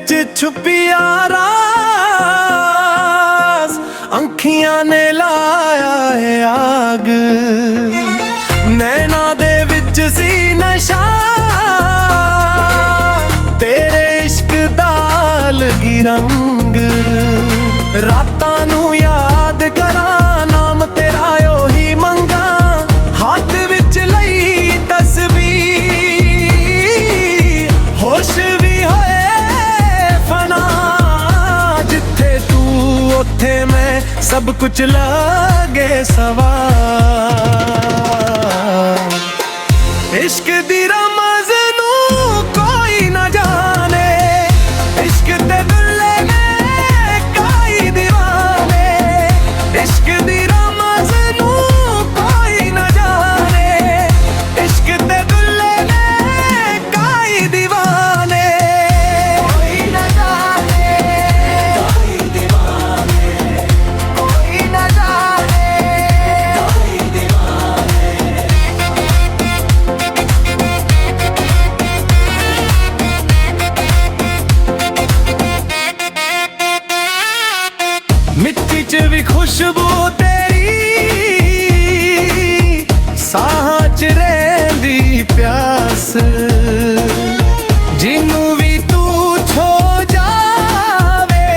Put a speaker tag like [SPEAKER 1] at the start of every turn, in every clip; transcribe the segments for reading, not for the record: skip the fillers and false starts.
[SPEAKER 1] विच छुपिया राज अंखियां ने लाया है आग। नैना दे विच सी नशा तेरे इश्क दा लगी रंग। रातां नू याद करा नाम तेरा ओही मंगा हाथ विच लई तस्वीर। होश भी होए फना जिथे तू उथे मैं सब कुछ लगे सवार। इश्क दी रमज़ नू कोई ना जाने इश्क दे दुल्ले ने काई दीवाने। इश्क दी रमज़ नू कोई ना जाने इश्क दे दुल्ले ने काई दीवाने। कोई ना जाने काई दीवाने कोई ना जाने काई दीवाने। मिट्टी च भी खुशबू तेरी साहां च रहिंदी प्यास। जिन्नू भी तू छो जावे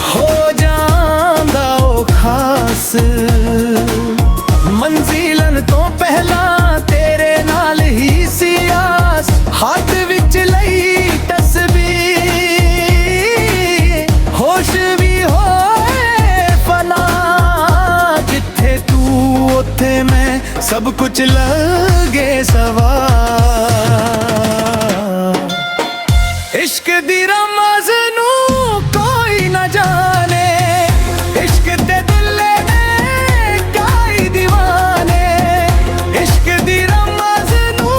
[SPEAKER 1] हो जांदा ओ खास। मंजिलन तो पहला तेरे नाल ही सी आस हाथ विच लई तस्वीर। होश भी होए फना जिथे तू उथे मैं सब कुछ लगे सवार। इश्क दी रमज़ नू कोई ना जाने इश्क दे दुल्ले ने काई दीवाने। इश्क दी रमज़ नू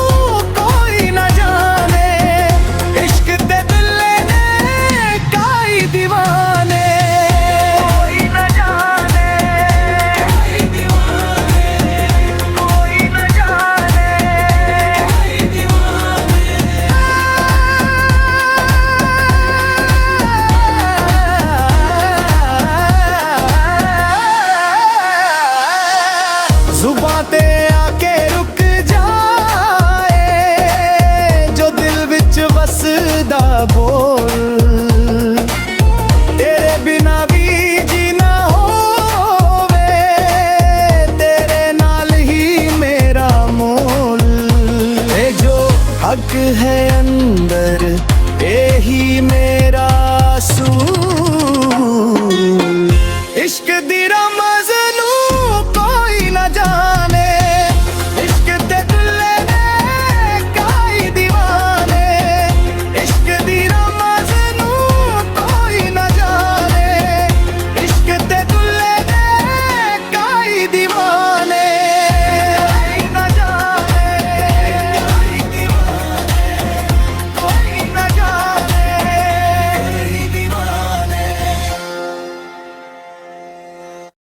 [SPEAKER 1] कोई ना जाने इश्क दे दुल्ले ने काई दीवाने। कोई ना जाने काई दीवाने कोई ना जाने काई दीवाने। जुबां ते आके रुक जाए जो दिल विच वसदा बोल। तेरे बिना भी जीना होवे तेरे नाल ही मेरा मोल। ए जो हक है अंदर यही मेरा